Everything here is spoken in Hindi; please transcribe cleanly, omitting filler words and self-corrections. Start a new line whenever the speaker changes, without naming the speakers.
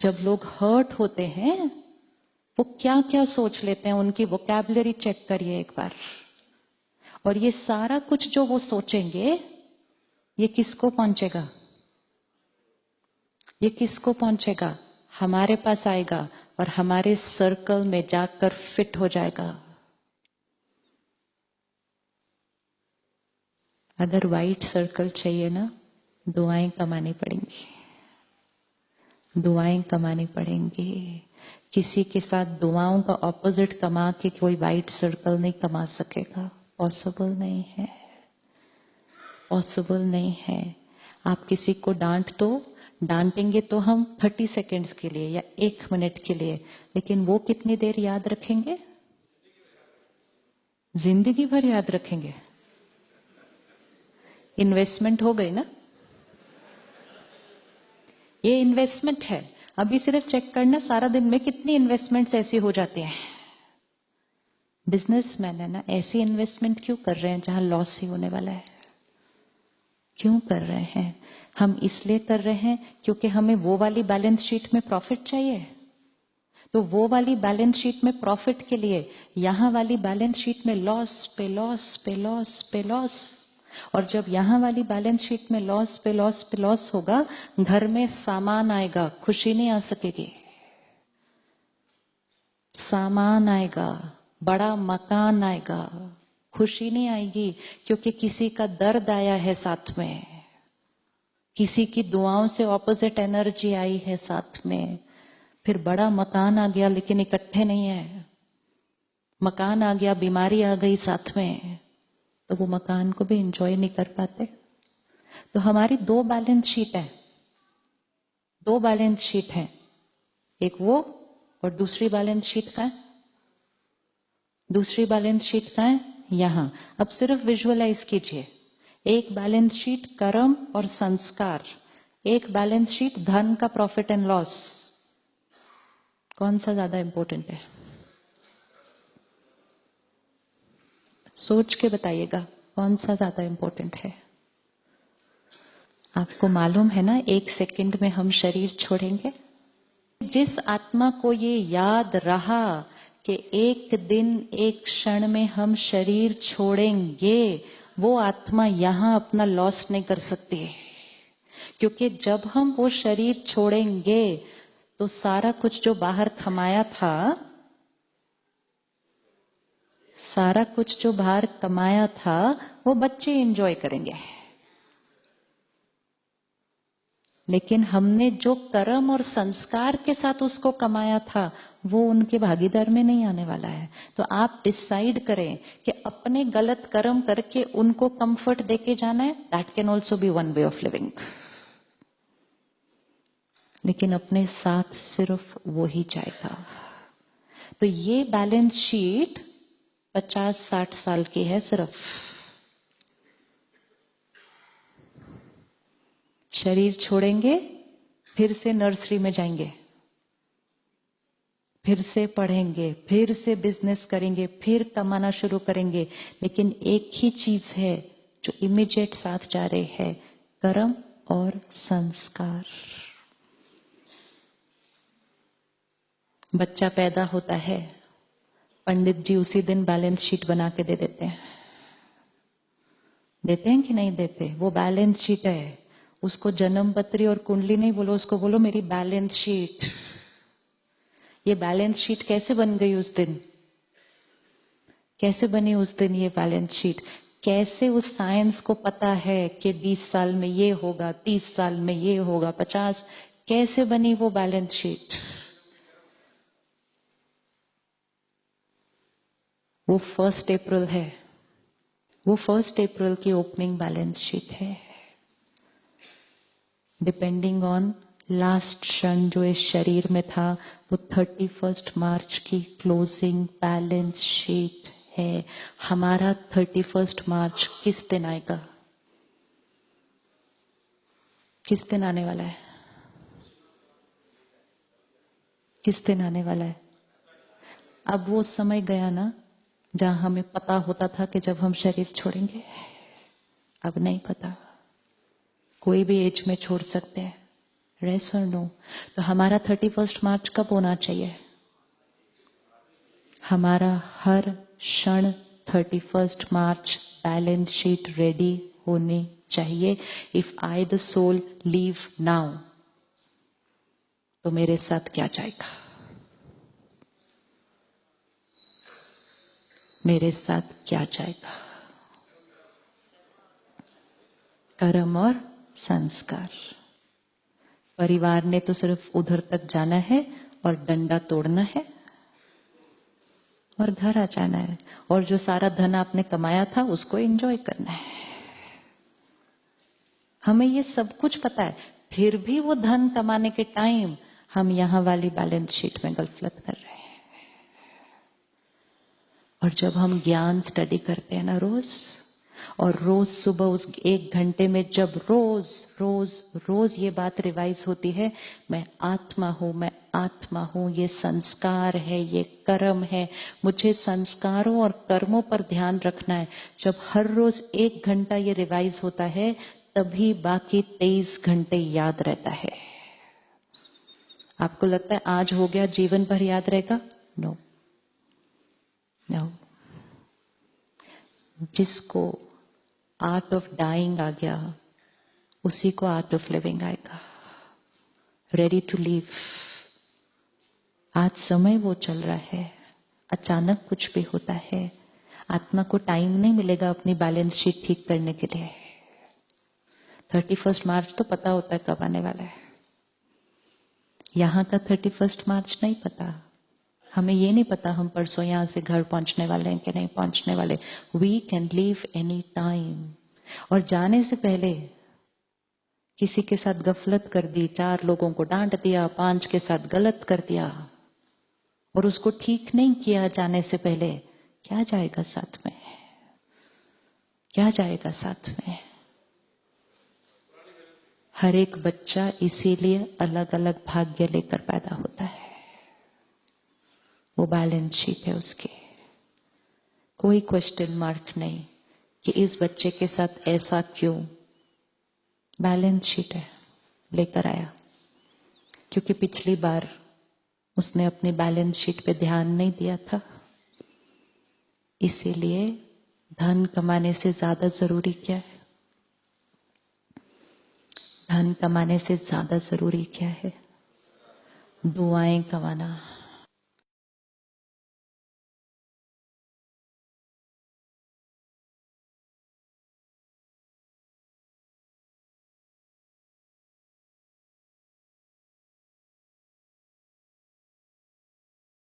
जब लोग हर्ट होते हैं वो क्या क्या सोच लेते हैं, उनकी वोकैबुलरी चेक करिए एक बार। और ये सारा कुछ जो वो सोचेंगे ये किसको पहुंचेगा? ये किसको पहुंचेगा? हमारे पास आएगा और हमारे सर्कल में जाकर फिट हो जाएगा। अगर वाइट सर्कल चाहिए ना, दुआएं कमानी पड़ेंगी, दुआएं कमानी पड़ेंगी। किसी के साथ दुआओं का ऑपोजिट कमा के कोई वाइट सर्कल नहीं कमा सकेगा। पॉसिबल नहीं है, पॉसिबल नहीं है। आप किसी को डांट दो, डांटेंगे तो हम 30 सेकेंड्स के लिए या 1 मिनट के लिए, लेकिन वो कितनी देर याद रखेंगे? जिंदगी भर याद रखेंगे। इन्वेस्टमेंट हो गई ना, ये इन्वेस्टमेंट है। अभी सिर्फ चेक करना सारा दिन में कितनी इन्वेस्टमेंट्स ऐसी हो जाती हैं। बिजनेसमैन है ना, ऐसी इन्वेस्टमेंट क्यों कर रहे हैं जहां लॉस ही होने वाला है? क्यों कर रहे हैं? हम इसलिए कर रहे हैं क्योंकि हमें वो वाली बैलेंस शीट में प्रॉफिट चाहिए। तो वो वाली बैलेंस शीट में प्रॉफिट के लिए यहां वाली बैलेंस शीट में लॉस पे लॉस पे लॉस पे लॉस। और जब यहां वाली बैलेंस शीट में लॉस पे लॉस पे लॉस होगा, घर में सामान आएगा, खुशी नहीं आ सकेगी। सामान आएगा, बड़ा मकान आएगा, खुशी नहीं आएगी, क्योंकि किसी का दर्द आया है साथ में, किसी की दुआओं से ऑपोजिट एनर्जी आई है साथ में। फिर बड़ा मकान आ गया लेकिन इकट्ठे नहीं है, मकान आ गया, बीमारी आ गई साथ में, तो वो मकान को भी एंजॉय नहीं कर पाते। तो हमारी 2 बैलेंस शीट है, 2 बैलेंस शीट है, एक वो और दूसरी बैलेंस शीट का है, दूसरी बैलेंस शीट का है यहां। अब सिर्फ विजुअलाइज कीजिए, एक बैलेंस शीट कर्म और संस्कार, एक बैलेंस शीट धन का प्रॉफिट एंड लॉस। कौन सा ज्यादा इंपॉर्टेंट है? सोच के बताइएगा कौन सा ज्यादा इंपॉर्टेंट है। आपको मालूम है ना, 1 सेकंड में हम शरीर छोड़ेंगे। जिस आत्मा को ये याद रहा कि एक दिन एक क्षण में हम शरीर छोड़ेंगे, वो आत्मा यहां अपना लॉस नहीं कर सकती। क्योंकि जब हम वो शरीर छोड़ेंगे तो सारा कुछ जो बाहर कमाया था, सारा कुछ जो बाहर कमाया था, वो बच्चे एंजॉय करेंगे। लेकिन हमने जो कर्म और संस्कार के साथ उसको कमाया था, वो उनके भागीदार में नहीं आने वाला है। तो आप डिसाइड करें कि अपने गलत कर्म करके उनको कंफर्ट देके जाना है। That can also be one way of living. लेकिन अपने साथ सिर्फ वो ही जाएगा। तो ये बैलेंस शीट 50-60 साल की है सिर्फ। शरीर छोड़ेंगे, फिर से नर्सरी में जाएंगे, फिर से पढ़ेंगे, फिर से बिजनेस करेंगे, फिर कमाना शुरू करेंगे। लेकिन एक ही चीज है जो इमीडिएट साथ जा रहे हैं, कर्म और संस्कार। बच्चा पैदा होता है, पंडित जी उसी दिन बैलेंस शीट बना के दे देते हैं। देते हैं कि नहीं देते? वो बैलेंस शीट है। उसको जन्म पत्री और कुंडली नहीं बोलो, उसको बोलो मेरी बैलेंस शीट। ये बैलेंस शीट कैसे बन गई उस दिन? कैसे बनी उस दिन ये बैलेंस शीट? कैसे उस साइंस को पता है कि 20 साल में ये होगा, 30 साल में ये होगा, 50? कैसे बनी वो बैलेंस शीट? वो 1 अप्रैल है, वो 1 अप्रैल की ओपनिंग बैलेंस शीट है। डिपेंडिंग ऑन लास्ट क्षण जो इस शरीर में था, वो 31 मार्च की क्लोजिंग बैलेंस शीट है। हमारा 31 मार्च किस दिन आएगा? किस दिन आने वाला है? किस दिन आने वाला है? अब वो समय गया ना जहां हमें पता होता था कि जब हम शरीर छोड़ेंगे। अब नहीं पता। कोई भी एज में छोड़ सकते हैं, रेस और नो? तो हमारा 31 मार्च कब होना चाहिए? हमारा हर क्षण 31 मार्च बैलेंस शीट रेडी होनी चाहिए. If I the soul leave now, तो मेरे साथ क्या जाएगा? मेरे साथ क्या जाएगा? कर्म और संस्कार. परिवार ने तो सिर्फ उधर तक जाना है और डंडा तोड़ना है और घर आ जाना है, और जो सारा धन आपने कमाया था उसको एंजॉय करना है. हमें ये सब कुछ पता है, फिर भी वो धन कमाने के टाइम हम यहां वाली बैलेंस शीट में गलत कर रहे हैं. और जब हम ज्ञान स्टडी करते हैं ना रोज, और रोज सुबह उस 1 घंटे में जब रोज रोज रोज ये बात रिवाइज होती है, मैं आत्मा हूं, मैं आत्मा हूं, ये संस्कार है, ये कर्म है, मुझे संस्कारों और कर्मों पर ध्यान रखना है. जब हर रोज 1 घंटा ये रिवाइज होता है, तभी बाकी 23 घंटे याद रहता है. आपको लगता है आज हो गया जीवन भर याद रहेगा? No no. जिसको आर्ट ऑफ डाइंग आ गया, उसी को आर्ट ऑफ लिविंग आएगा. Ready to leave. आज समय वो चल रहा है, अचानक कुछ भी होता है, आत्मा को टाइम नहीं मिलेगा अपनी बैलेंस शीट ठीक करने के लिए. 31 मार्च तो पता होता है कब आने वाला है. यहां का 31 मार्च नहीं पता. हमें ये नहीं पता हम परसों यहां से घर पहुंचने वाले हैं कि नहीं पहुंचने वाले. We can leave any time. और जाने से पहले किसी के साथ गफलत कर दी, 4 लोगों को डांट दिया, 5 के साथ गलत कर दिया, और उसको ठीक नहीं किया जाने से पहले, क्या जाएगा साथ में? क्या जाएगा साथ में? हर एक बच्चा इसीलिए अलग अलग भाग्य लेकर पैदा होता है. वो बैलेंस शीट है उसकी. कोई क्वेश्चन मार्क नहीं कि इस बच्चे के साथ ऐसा क्यों. बैलेंस शीट है, लेकर आया. क्योंकि पिछली बार उसने अपनी बैलेंस शीट पे ध्यान नहीं दिया था. इसीलिए धन कमाने से ज्यादा जरूरी क्या है? धन कमाने से ज्यादा जरूरी क्या है? दुआएं कमाना.